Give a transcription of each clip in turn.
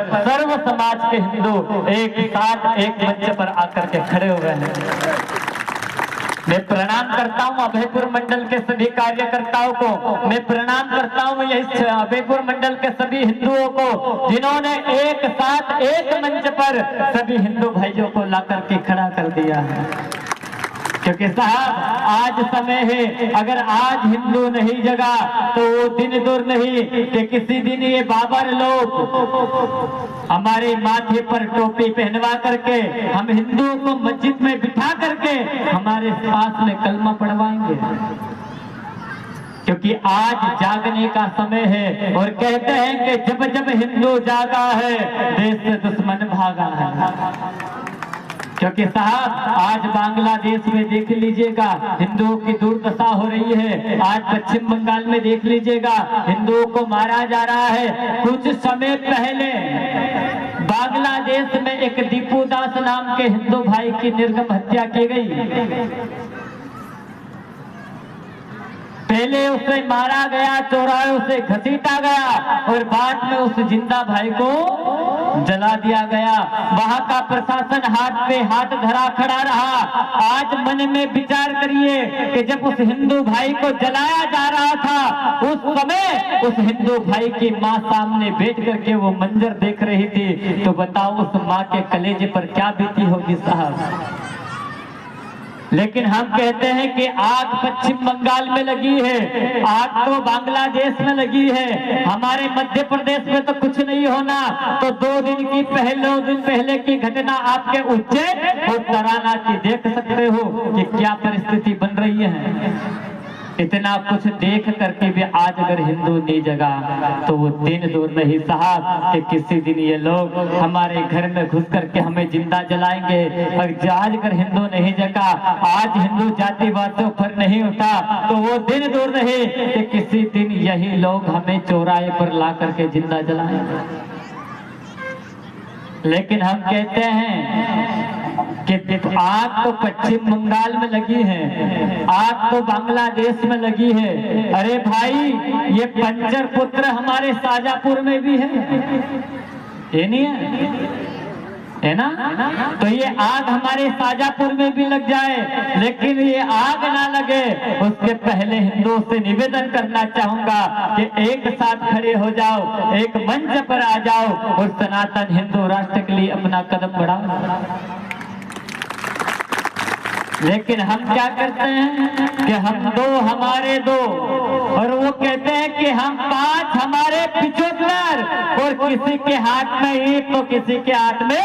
सर्व समाज के हिंदू एक साथ एक मंच पर आकर के खड़े हुए हैं। मैं प्रणाम करता हूं अभयपुर मंडल के सभी कार्यकर्ताओं को, मैं प्रणाम करता हूं इस अभयपुर मंडल के सभी हिंदुओं को जिन्होंने एक साथ एक मंच पर सभी हिंदू भाइयों को लाकर के खड़ा कर दिया है। क्योंकि साहब आज समय है, अगर आज हिंदू नहीं जगा तो वो दिन दूर नहीं कि किसी दिन ये बाबर लोग हमारे माथे पर टोपी पहनवा करके हम हिंदुओं को मस्जिद में बिठा करके हमारे पास में कलमा पढ़वाएंगे। क्योंकि आज जागने का समय है और कहते हैं कि जब जब हिंदू जागा है देश से दुश्मन भागा है। क्योंकि साहब आज बांग्लादेश में देख लीजिएगा हिंदुओं की दुर्दशा हो रही है, आज पश्चिम बंगाल में देख लीजिएगा हिंदुओं को मारा जा रहा है। कुछ समय पहले बांग्लादेश में एक दीपू दास नाम के हिंदू भाई की निर्मम हत्या की गई। पहले उसे मारा गया, चौराहे से घसीटा गया और बाद में उस जिंदा भाई को जला दिया गया। वहां का प्रशासन हाथ पे हाथ धरा खड़ा रहा। आज मन में विचार करिए कि जब उस हिंदू भाई को जलाया जा रहा था उस समय उस हिंदू भाई की मां सामने बैठ करके वो मंजर देख रही थी, तो बताओ उस मां के कलेजे पर क्या बीती होगी साहब। लेकिन हम कहते हैं कि आग पश्चिम बंगाल में लगी है, आग तो बांग्लादेश में लगी है, हमारे मध्य प्रदेश में तो कुछ नहीं होना। तो 2 दिन पहले की घटना आपके उज्जैन और तराना की देख सकते हो कि क्या परिस्थिति बन रही है। इतना कुछ देख करके भी आज अगर हिंदू नहीं जगा तो वो दिन दूर नहीं साहब कि किसी दिन ये लोग हमारे घर में घुस करके हमें जिंदा जलाएंगे। और आज अगर हिंदू नहीं जगा, आज हिंदू जातिवाद से ऊपर नहीं उठा तो वो दिन दूर नहीं कि किसी दिन यही लोग हमें चौराहे पर ला करके जिंदा जलाएंगे। लेकिन हम कहते हैं कि आग तो पश्चिम बंगाल में लगी है, आग तो बांग्लादेश में लगी है। अरे भाई ये पंचर पुत्र हमारे शाजापुर में भी है, ये नहीं है ना? तो ये आग हमारे शाजापुर में भी लग जाए, लेकिन ये आग ना लगे उसके पहले हिंदुओं से निवेदन करना चाहूंगा कि एक साथ खड़े हो जाओ, एक मंच पर आ जाओ और सनातन हिंदू राष्ट्र के लिए अपना कदम बढ़ाओ। लेकिन हम क्या करते हैं कि हम 2 हमारे 2 और वो कहते हैं कि हम 5 हमारे 75 और किसी के हाथ में ईंट तो किसी के हाथ में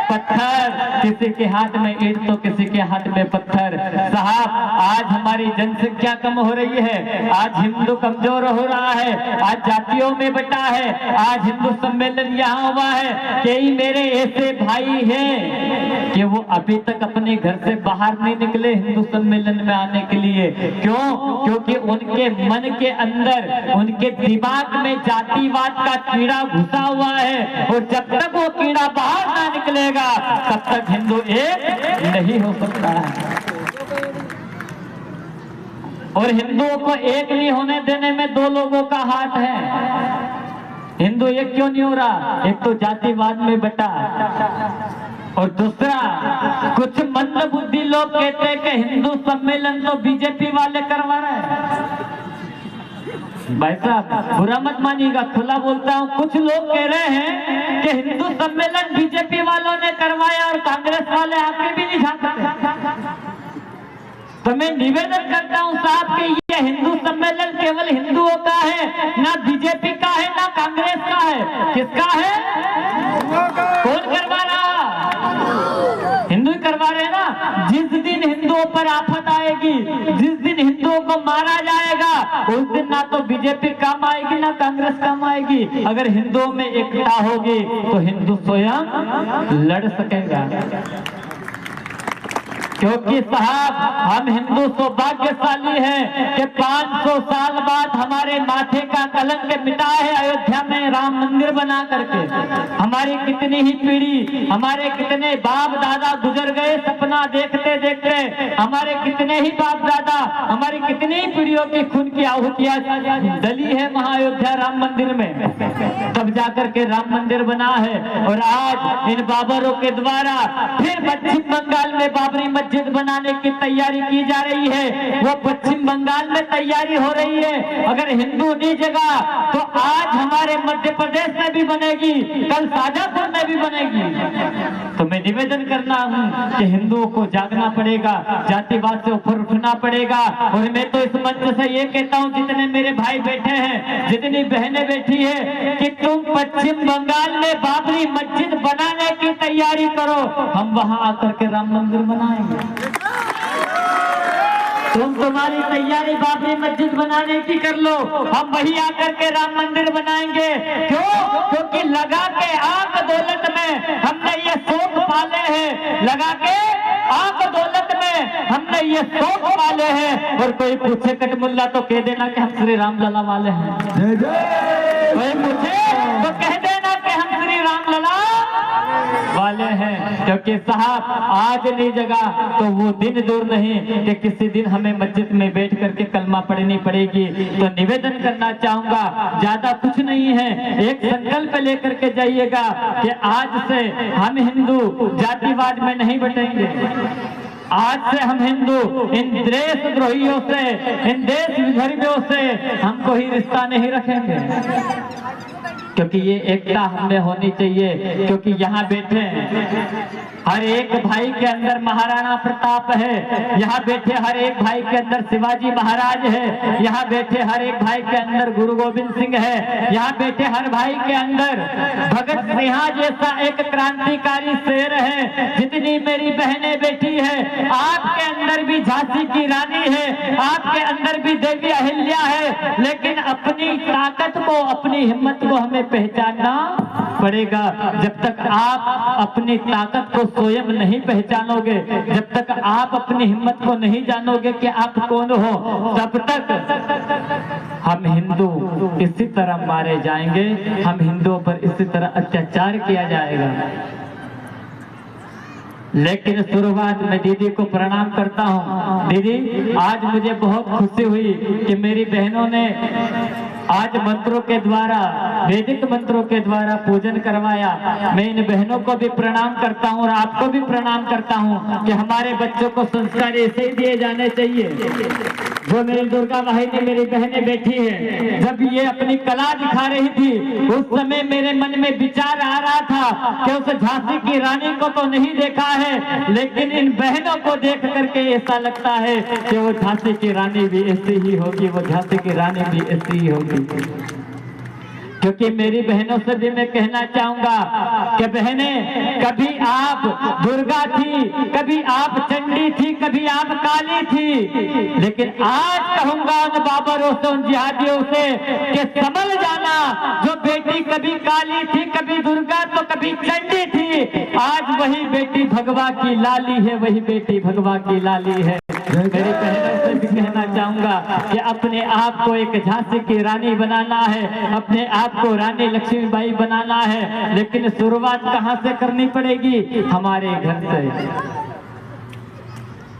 पत्थर, किसी के हाथ में ईंट तो किसी के हाथ में पत्थर। साहब आज हमारी जनसंख्या कम हो रही है, आज हिंदू कमजोर हो रहा है, आज जातियों में बटा है, आज हिंदू सम्मेलन यहाँ हुआ है। कई मेरे ऐसे भाई हैं कि वो अभी तक अपने घर से बाहर नहीं निकले हिंदू सम्मेलन में आने के लिए। क्यों? क्योंकि उनके मन के अंदर, उनके दिमाग में जातिवाद का कीड़ा घुसा हुआ है और जब तक वो कीड़ा बाहर ना निकलेगा तब तक हिंदू एक नहीं हो सकता है। और हिंदुओं को एक नहीं होने देने में 2 लोगों का हाथ है। हिंदू एक क्यों नहीं हो रहा? एक तो जातिवाद में बटा और दूसरा कुछ मंद बुद्धि लोग कहते हैं कि हिंदू सम्मेलन तो बीजेपी वाले करवा रहे हैं। भाई साहब बुरा मत मानिएगा, खुला बोलता हूँ, कुछ लोग कह रहे हैं कि हिंदू सम्मेलन बीजेपी वालों ने करवाया और कांग्रेस वाले आके भी नहीं झांकते। तो मैं निवेदन करता हूँ साहब कि ये हिंदू सम्मेलन केवल हिंदुओं का है, ना बीजेपी का है ना कांग्रेस का है। किसका है? कौन करवा रहा? हिंदू ही करवा रहे हैं ना। जिस दिन हिंदुओं पर आफत आएगी, जिस दिन हिंदुओं को मारा जाएगा, उस दिन ना तो बीजेपी काम आएगी ना कांग्रेस काम आएगी। अगर हिंदुओं में एकता होगी तो हिंदू स्वयं लड़ सकेगा। क्योंकि साहब हम हिंदू सौभाग्यशाली हैं कि 500 साल बाद हमारे माथे का कलंक मिटा है अयोध्या में राम मंदिर बना करके। हमारी कितनी ही पीढ़ी, हमारे कितने बाप दादा गुजर गए सपना देखते देखते, हमारे कितने ही बाप दादा, हमारी कितनी ही पीढ़ियों की खून की आहुतियां डली है वहां अयोध्या राम मंदिर में, तब जाकर के राम मंदिर बना है। और आज इन बाबरों के द्वारा फिर पश्चिम बंगाल में बाबरी मस्जिद बनाने की तैयारी की जा रही है। वो पश्चिम बंगाल में तैयारी हो रही है। अगर हिंदू नहीं जगा तो आज हमारे मध्य प्रदेश में भी बनेगी, कल शाजापुर में भी बनेगी। तो मैं निवेदन करना हूं कि हिंदुओं को जागना पड़ेगा, जातिवाद से ऊपर उठना पड़ेगा। और मैं तो इस मंच से ये कहता हूं, जितने मेरे भाई बैठे हैं, जितनी बहनें बैठी है, कि तुम पश्चिम बंगाल में बाबरी मस्जिद बनाने की तैयारी करो, हम वहां आकर के राम मंदिर बनाएंगे। तुम तुम्हारी तैयारी बाबरी मस्जिद बनाने की कर लो, हम वही आकर के राम मंदिर बनाएंगे। क्यों? क्योंकि लगा के आंख दौलत में हमने ये शौक पाले हैं, लगा के आंख दौलत में हमने ये शौक पाले हैं। और कोई पूछे कटमुल्ला तो कह देना कि हम श्री राम लला वाले हैं, कोई पूछे तो कह देना कि हम श्री राम लला वाले हैं। क्योंकि साहब आज नहीं जगा तो वो दिन दूर नहीं कि किसी दिन हमें मस्जिद में बैठ करके कलमा पढ़नी पड़ेगी। तो निवेदन करना चाहूंगा, ज्यादा कुछ नहीं है, एक संकल्प लेकर के जाइएगा कि आज से हम हिंदू जातिवाद में नहीं बटेंगे। आज से हम हिंदू इन देशद्रोहियों से, इन देश विधर्मियों से हम कोई रिश्ता नहीं रखेंगे। क्योंकि ये एकता हमें होनी चाहिए। क्योंकि यहाँ बैठे हर एक भाई के अंदर महाराणा प्रताप है, यहाँ बैठे हर एक भाई के अंदर शिवाजी महाराज है, यहाँ बैठे हर एक भाई के अंदर गुरु गोविंद सिंह है, यहाँ बैठे हर भाई के अंदर भगत सिंह जैसा एक क्रांतिकारी शेर है। जितनी मेरी बहनें बैठी है, आपके अंदर भी झांसी की रानी है, आपके अंदर भी देवी अहिल्या है, लेकिन अपनी ताकत को, अपनी हिम्मत को हमें पहचानना पड़ेगा। जब तक आप अपनी ताकत को स्वयं नहीं पहचानोगे, जब तक आप अपनी हिम्मत को नहीं जानोगे कि आप कौन हो, तब तक हम हिंदू इसी तरह मारे जाएंगे, हम हिंदुओं पर इसी तरह अत्याचार किया जाएगा। लेकिन शुरुआत में दीदी को प्रणाम करता हूँ। दीदी, आज मुझे बहुत खुशी हुई कि मेरी बहनों ने आज मंत्रों के द्वारा, वैदिक मंत्रों के द्वारा पूजन करवाया। मैं इन बहनों को भी प्रणाम करता हूँ और आपको भी प्रणाम करता हूँ कि हमारे बच्चों को संस्कार ऐसे ही दिए जाने चाहिए। जो मेरी दुर्गा वाहिनी मेरी बहनें बैठी है, जब ये अपनी कला दिखा रही थी, उस समय मेरे मन में विचार आ रहा था कि उस झांसी की रानी को तो नहीं देखा है, लेकिन इन बहनों को देख करके ऐसा लगता है कि वो झांसी की रानी भी ऐसी ही होगी, वो झांसी की रानी भी ऐसी ही होगी। क्योंकि मेरी बहनों से भी मैं कहना चाहूंगा कि बहनें, कभी आप दुर्गा थी, कभी आप चंडी थी, कभी आप काली थी, लेकिन आज कहूंगा उन बाबरों से, उन जिहादियों से कि संभल जाना। जो बेटी कभी काली थी, कभी दुर्गा तो कभी चंडी थी, आज वही बेटी भगवा की लाली है, वही बेटी भगवा की लाली है। मेरी बहनों से भी कहना चाहूंगा कि अपने आप को एक झांसी की रानी बनाना है, अपने आप को रानी लक्ष्मीबाई बनाना है, लेकिन शुरुआत कहां से करनी पड़ेगी? हमारे घर से।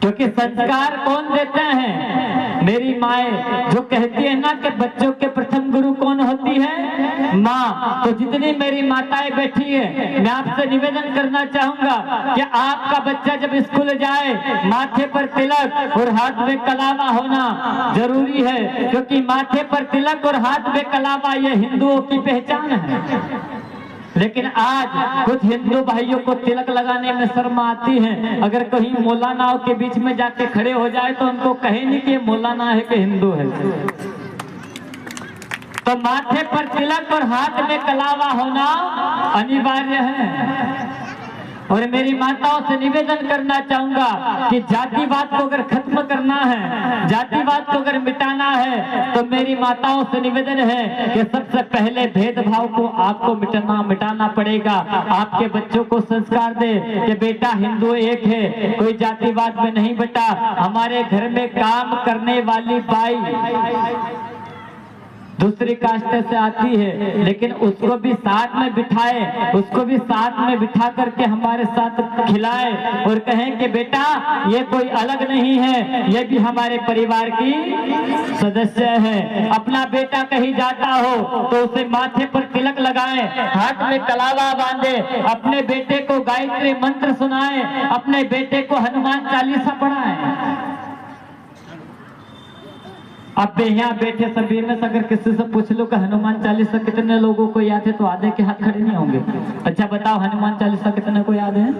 क्योंकि संस्कार कौन देते हैं? मेरी माए जो कहती है ना कि बच्चों के प्रथम गुरु कौन होती है? माँ। तो जितनी मेरी माताएं बैठी है, मैं आपसे निवेदन करना चाहूंगा कि आपका बच्चा जब स्कूल जाए, माथे पर तिलक और हाथ में कलावा होना जरूरी है। क्योंकि माथे पर तिलक और हाथ में कलावा ये हिंदुओं की पहचान है। लेकिन आज कुछ हिंदू भाइयों को तिलक लगाने में शर्म आती है। अगर कहीं मौलानाओं के बीच में जाके खड़े हो जाए तो उनको कहे नहीं कि मौलाना है कि हिंदू है। तो माथे पर तिलक और हाथ में कलावा होना अनिवार्य है। और मेरी माताओं से निवेदन करना चाहूंगा कि जातिवाद को अगर खत्म करना है, जातिवाद को अगर मिटाना है, तो मेरी माताओं से निवेदन है कि सबसे पहले भेदभाव को आपको मिटाना पड़ेगा। आपके बच्चों को संस्कार दे कि बेटा हिंदू एक है, कोई जातिवाद में नहीं बटा। हमारे घर में काम करने वाली बाई दूसरी कास्ट से आती है, लेकिन उसको भी साथ में बिठाए, उसको भी साथ में बिठा करके हमारे साथ खिलाए और कहें कि बेटा ये कोई अलग नहीं है, ये भी हमारे परिवार की सदस्य है। अपना बेटा कहीं जाता हो तो उसे माथे पर तिलक लगाएं, हाथ में कलावा बांधे, अपने बेटे को गायत्री मंत्र सुनाएं, अपने बेटे को हनुमान चालीसा पढ़ाएं। अब यहाँ बैठे सभी में से अगर किसी से पूछ लो कि हनुमान चालीसा कितने लोगों को याद है, तो आधे के हाथ खड़े नहीं होंगे। अच्छा बताओ, हनुमान चालीसा कितने को याद है?